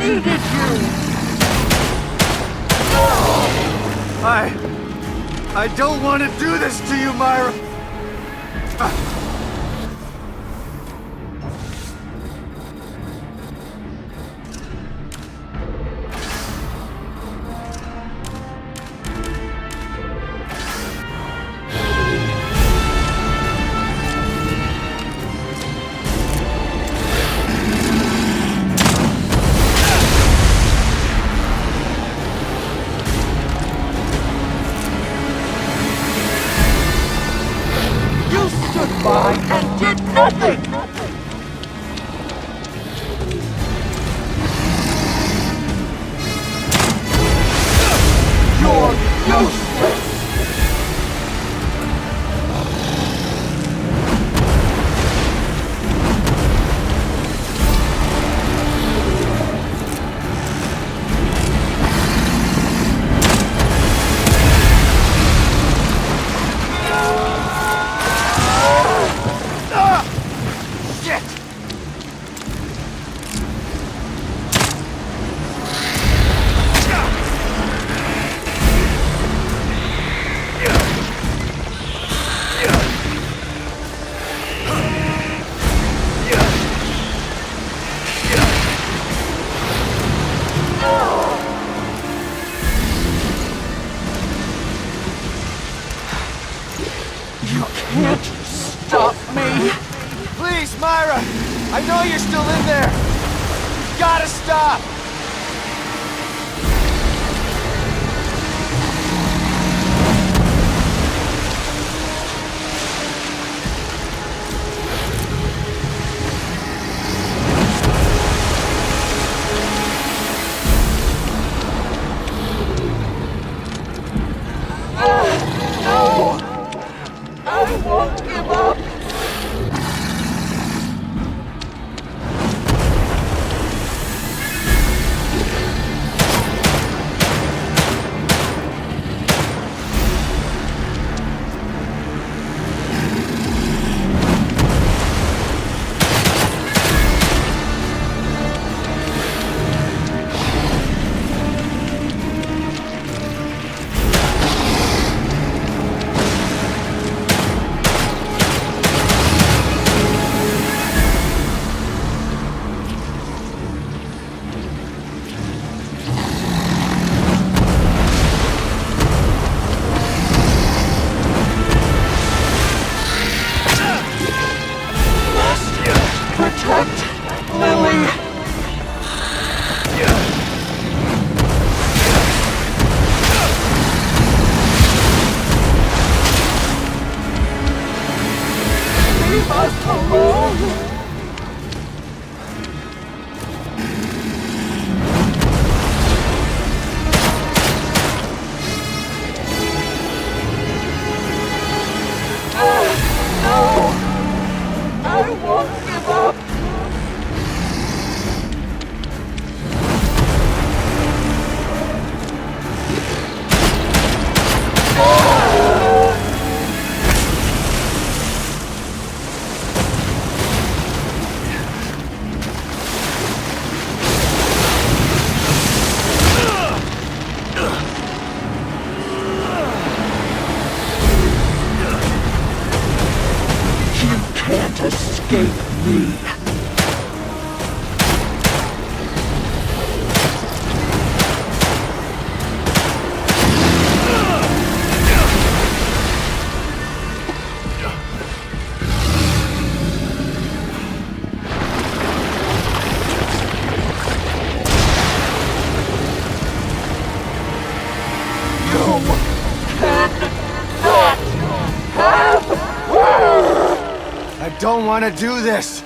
needed you! I don't want to do this to you, Myra! And did nothing! You're useless! Can't stop me! Please, Myra! I know you're still in there! You gotta stop! No! I won't give up! Protect Lily! Leave us alone! No! I won't give up! You can't escape me! I don't want to do this!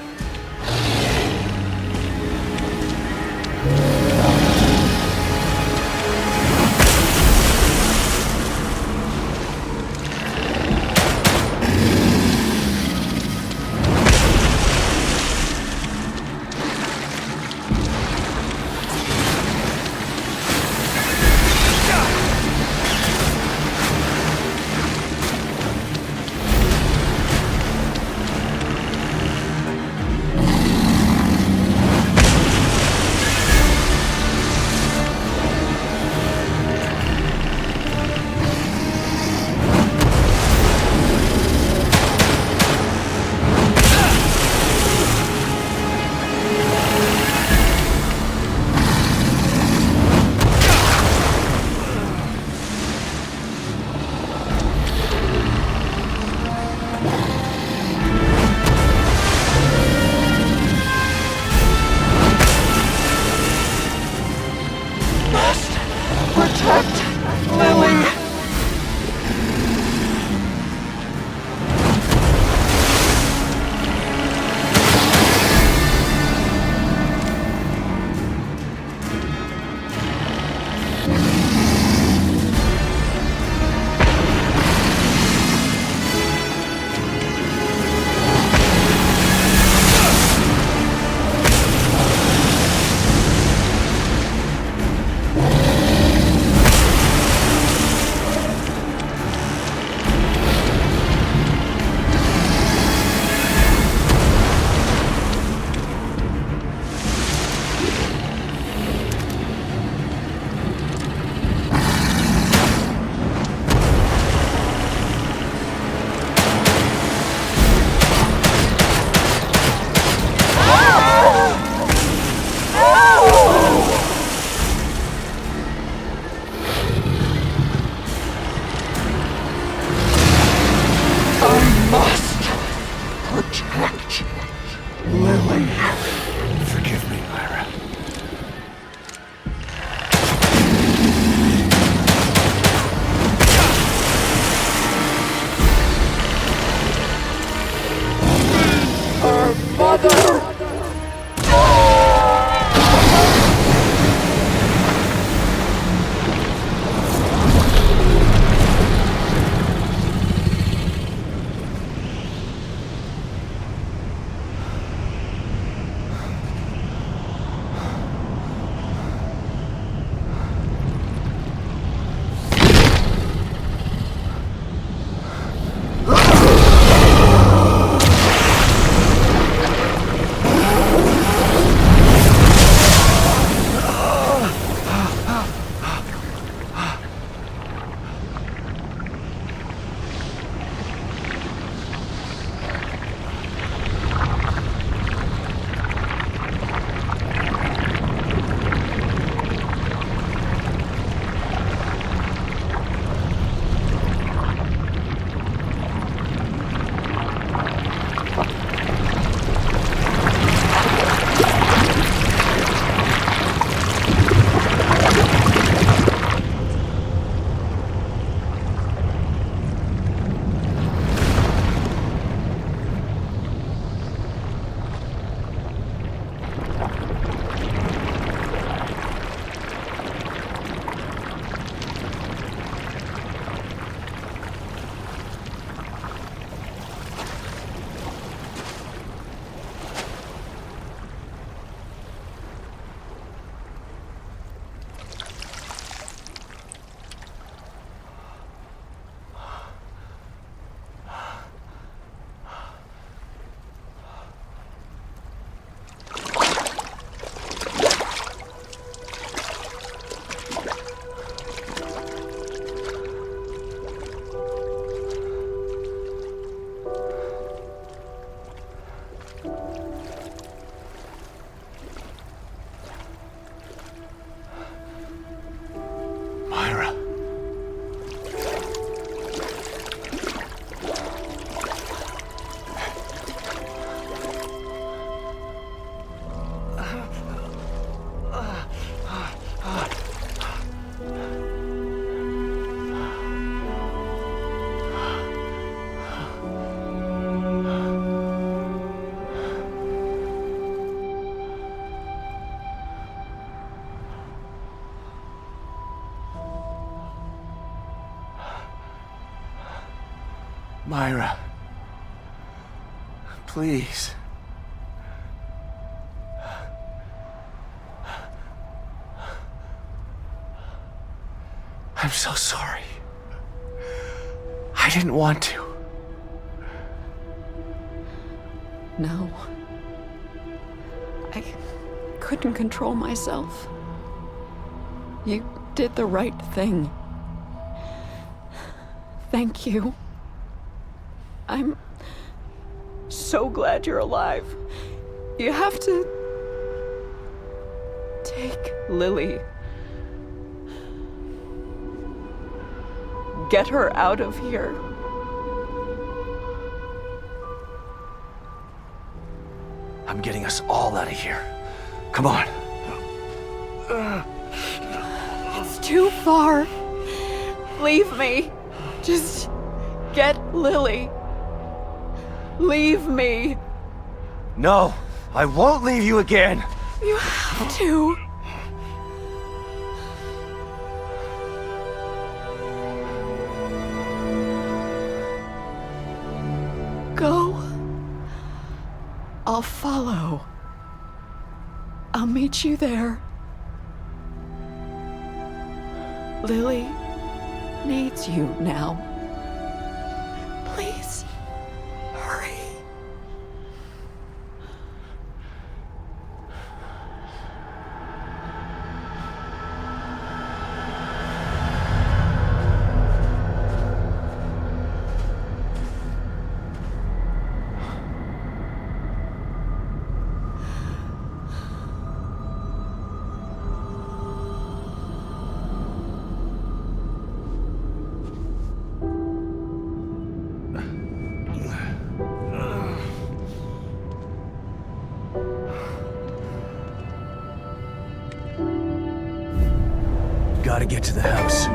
Myra. Myra. Please. I'm so sorry. I didn't want to. No. I couldn't control myself. You did the right thing. Thank you. I'm so glad you're alive. You have to take Lily. Get her out of here. I'm getting us all out of here. Come on. It's too far. Leave me. Just get Lily. Leave me. No, I won't leave you again. You have to. Go. I'll follow. I'll meet you there. Lily needs you now. Please, hurry. Gotta get to the house.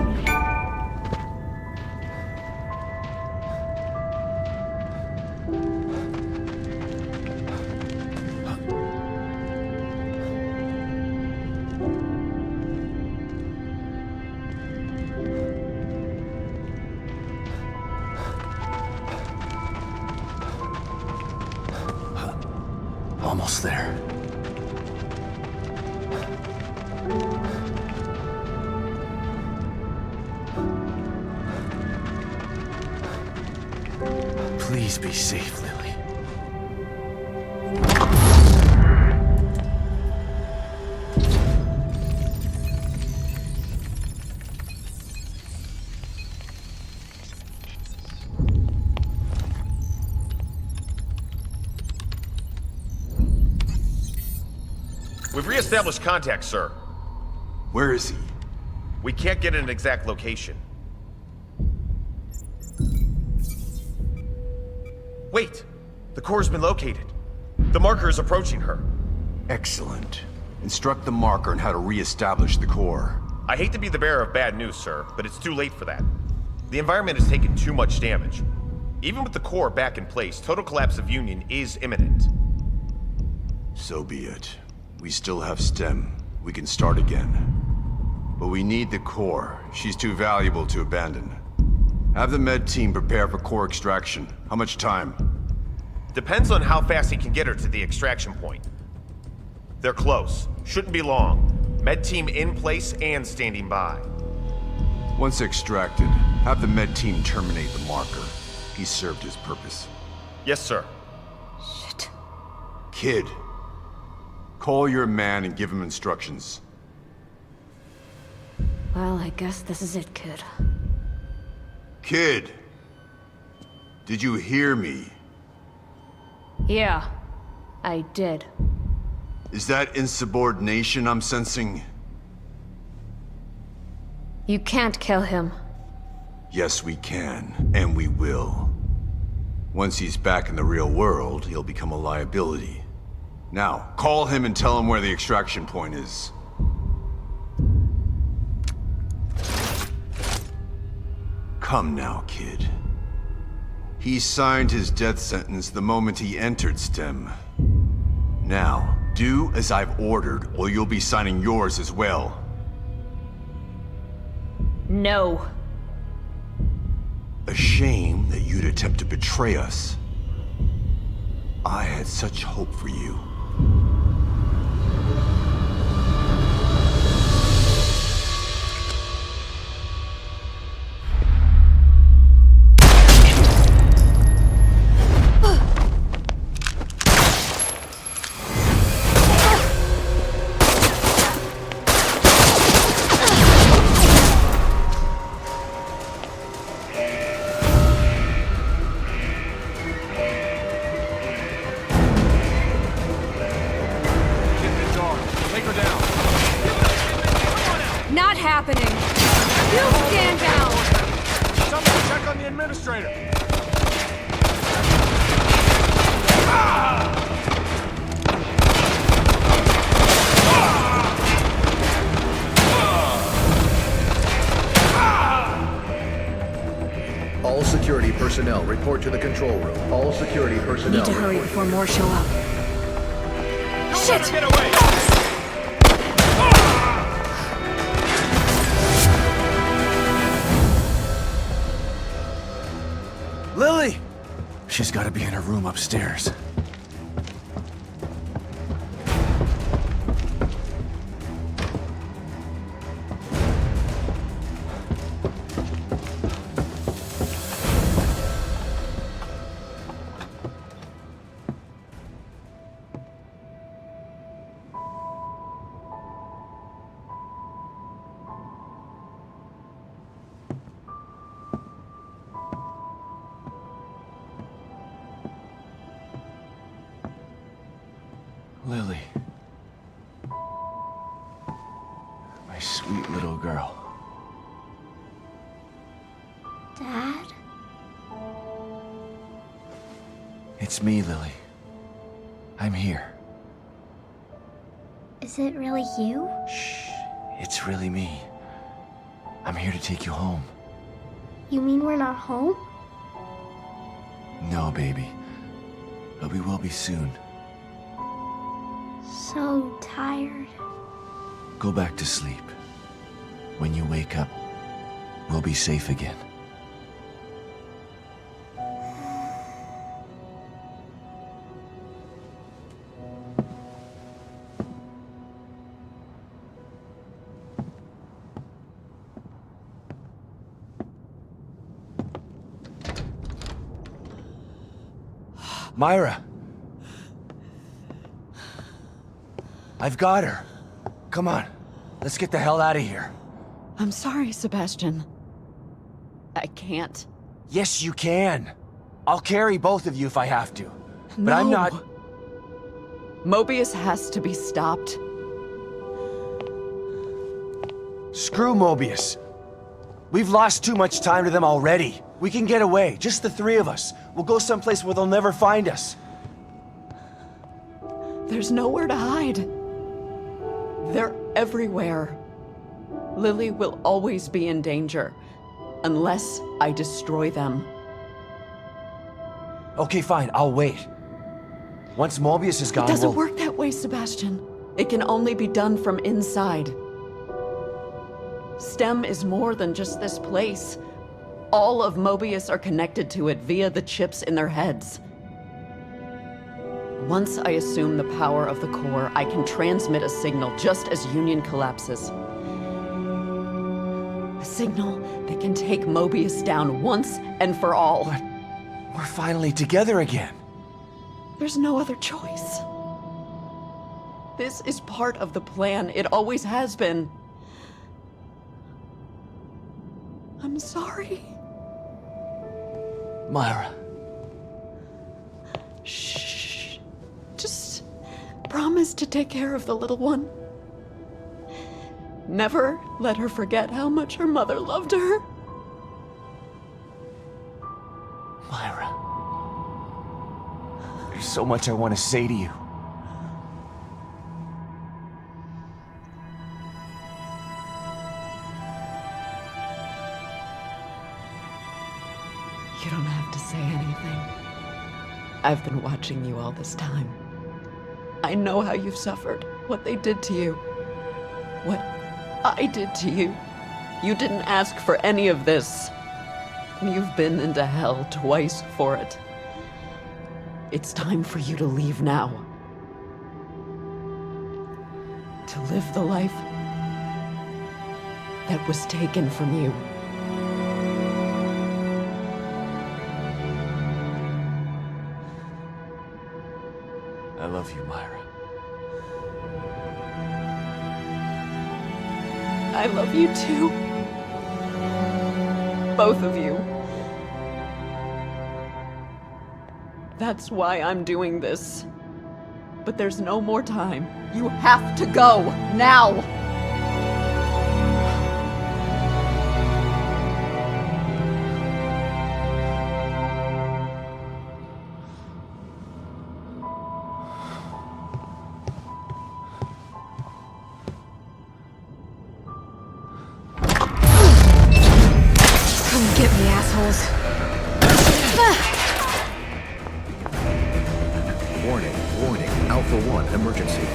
Almost there. Please be safe, Lily. We've re-established contact, sir. Where is he? We can't get an exact location. Wait! The core's been located. The marker is approaching her. Excellent. Instruct the marker on how to re-establish the core. I hate to be the bearer of bad news, sir, but it's too late for that. The environment has taken too much damage. Even with the core back in place, total collapse of Union is imminent. So be it. We still have STEM. We can start again. But we need the core. She's too valuable to abandon. Have the med team prepare for core extraction. How much time? Depends on how fast he can get her to the extraction point. They're close. Shouldn't be long. Med team in place and standing by. Once extracted, have the med team terminate the marker. He served his purpose. Yes, sir. Shit. Kid, call your man and give him instructions. Well, I guess this is it, kid. Kid! Did you hear me? Yeah. I did. Is that insubordination I'm sensing? You can't kill him. Yes, we can, and we will. Once he's back in the real world, he'll become a liability. Now, call him and tell him where the extraction point is. Come now, kid. He signed his death sentence the moment he entered STEM. Now, do as I've ordered, or you'll be signing yours as well. No. A shame that you'd attempt to betray us. I had such hope for you. Not happening! You stand down! Someone check on the administrator! All security personnel report to the control room. All security personnel Need to hurry before more show up. Shit! Get away! Lily! She's gotta be in her room upstairs. Lily. My sweet little girl. Dad? It's me, Lily. I'm here. Is it really you? Shh. It's really me. I'm here to take you home. You mean we're not home? No, baby. But we will be soon. So tired. Go back to sleep. When you wake up, we'll be safe again. Myra! I've got her. Come on, let's get the hell out of here. I'm sorry, Sebastian. I can't. Yes, you can. I'll carry both of you if I have to. But I'm No. not... Mobius has to be stopped. Screw Mobius. We've lost too much time to them already. We can get away, just the three of us. We'll go someplace where they'll never find us. There's nowhere to hide. They're everywhere. Lily will always be in danger, unless I destroy them. Okay, fine, I'll wait. Once Mobius is gone, It doesn't we'll... work that way, Sebastian. It can only be done from inside. STEM is more than just this place. All of Mobius are connected to it via the chips in their heads. Once I assume the power of the core, I can transmit a signal just as Union collapses. A signal that can take Mobius down once and for all. But we're finally together again. There's no other choice. This is part of the plan. It always has been. I'm sorry. Myra. Shh. Just promise to take care of the little one. Never let her forget how much her mother loved her. Myra. There's so much I want to say to you. You don't have to say anything. I've been watching you all this time. I know how you've suffered, what they did to you, what I did to you. You didn't ask for any of this. You've been into hell twice for it. It's time for you to leave now. To live the life that was taken from you. I love you, Myra. I love you too. Both of you. That's why I'm doing this. But there's no more time. You have to go, now! Come get me, assholes. Warning, warning, Alpha 1 emergency.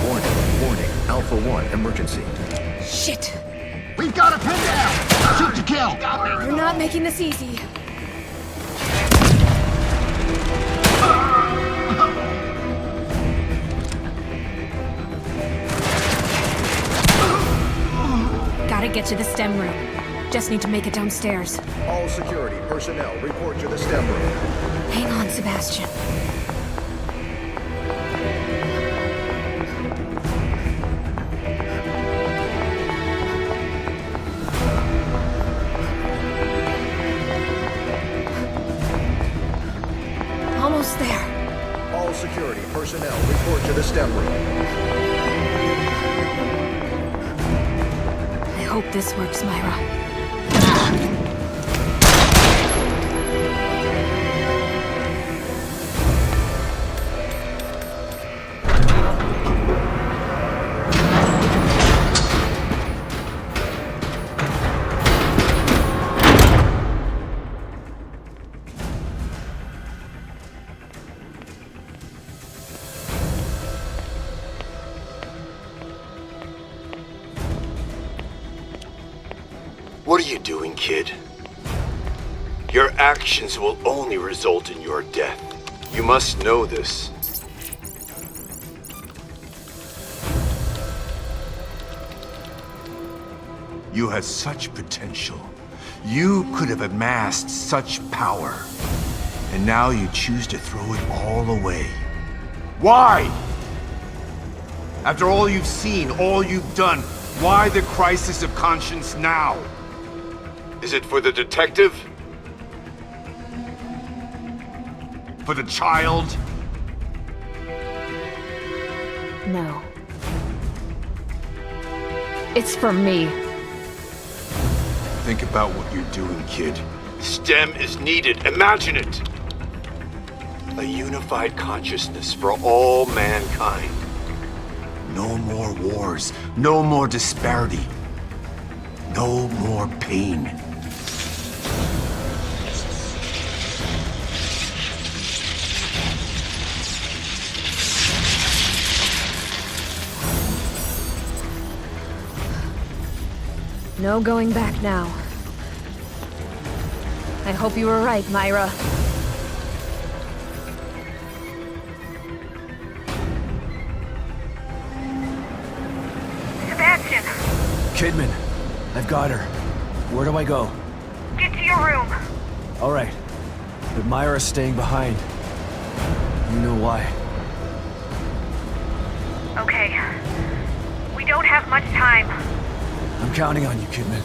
Warning, warning, Alpha 1 emergency. Shit! We've got a pin down! Shoot to kill! You're not making this easy. Gotta get to the STEM room. Just need to make it downstairs. All security personnel report to the STEM room. Hang on, Sebastian. Almost there. All security personnel report to the STEM room. I hope this works, Myra. What are you doing, kid? Your actions will only result in your death. You must know this. You had such potential. You could have amassed such power. And now you choose to throw it all away. Why? After all you've seen, all you've done, why the crisis of conscience now? Is it for the detective? For the child? No. It's for me. Think about what you're doing, kid. STEM is needed. Imagine it! A unified consciousness for all mankind. No more wars. No more disparity. No more pain. No going back now. I hope you were right, Myra. Sebastian! Kidman, I've got her. Where do I go? Get to your room! All right. But Myra's staying behind. You know why. Okay. We don't have much time. I'm counting on you, Kidman.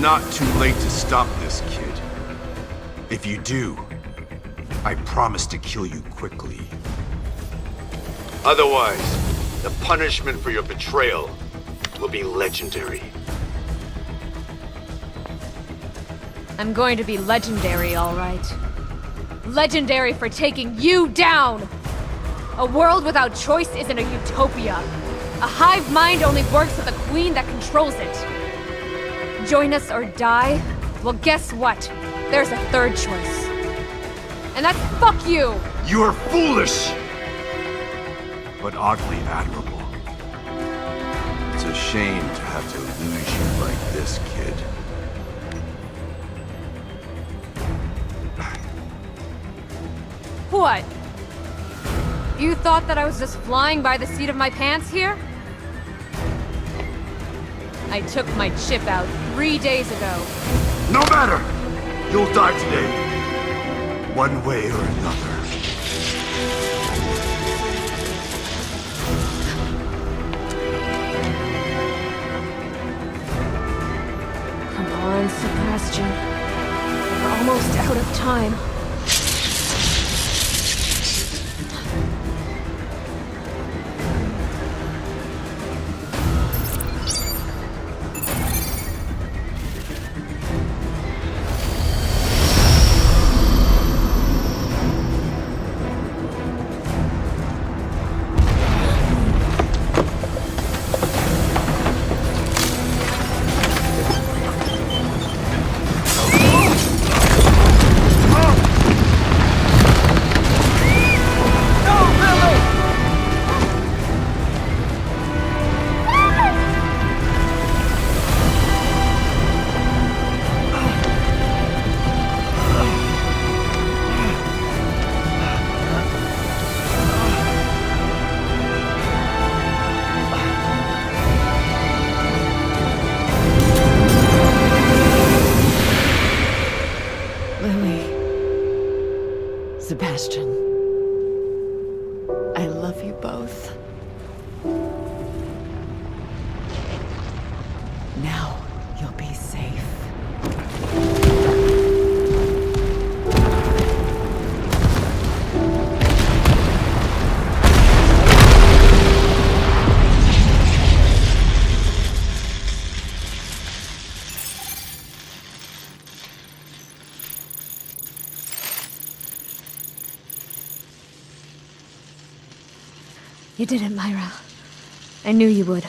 not too late to stop this, kid. If you do, I promise to kill you quickly. Otherwise, the punishment for your betrayal will be legendary. I'm going to be legendary, all right. Legendary for taking you down! A world without choice isn't a utopia. A hive mind only works with a queen that controls it. Join us or die? Well, guess what? There's a third choice. And that's fuck you! You are foolish! But oddly admirable. It's a shame to have to lose you like this, kid. What? You thought that I was just flying by the seat of my pants here? I took my chip out 3 days ago. No matter! You'll die today. One way or another. Come on, Sebastian. We're almost out of time. Sebastian, I love you both. Now you'll be safe. You did it, Myra. I knew you would.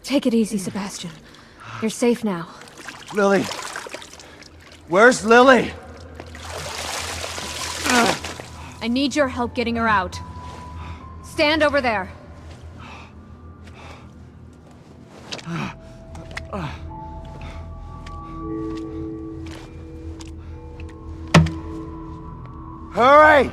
Take it easy, Sebastian. You're safe now. Lily! Where's Lily? I need your help getting her out. Stand over there. Hurry!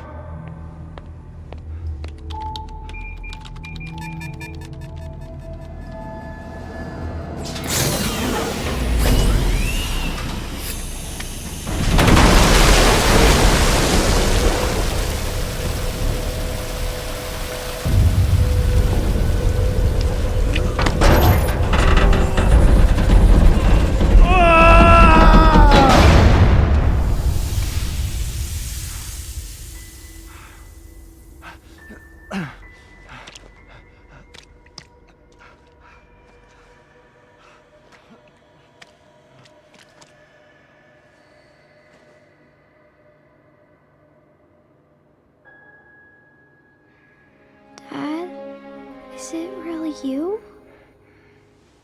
Is it really you?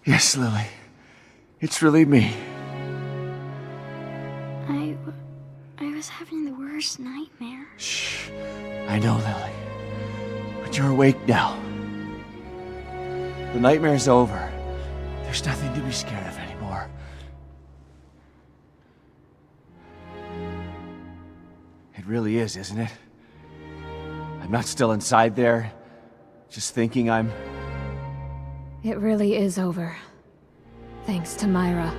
Yes, Lily. It's really me. I was having the worst nightmare. Shh. I know, Lily. But you're awake now. The nightmare's over. There's nothing to be scared of anymore. It really is, isn't it? I'm not still inside there, just thinking I'm... It really is over. Thanks to Myra.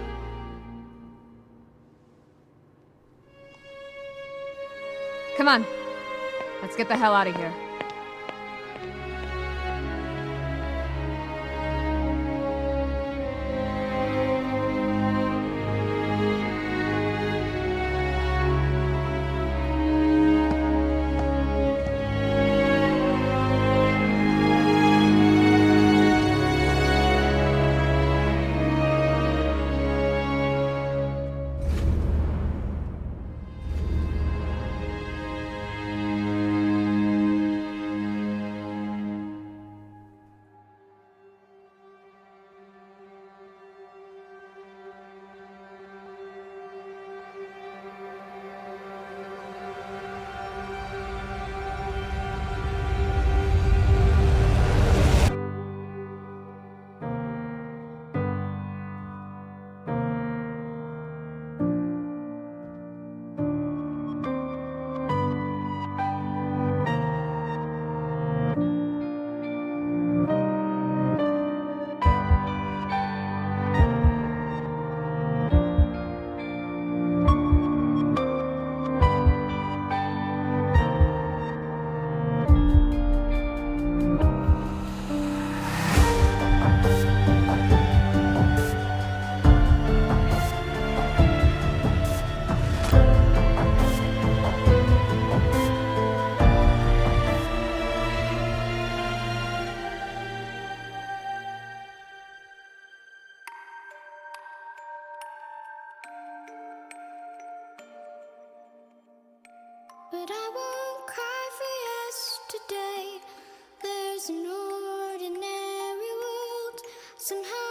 Come on. Let's get the hell out of here. But I won't cry for yesterday. There's an ordinary world. Somehow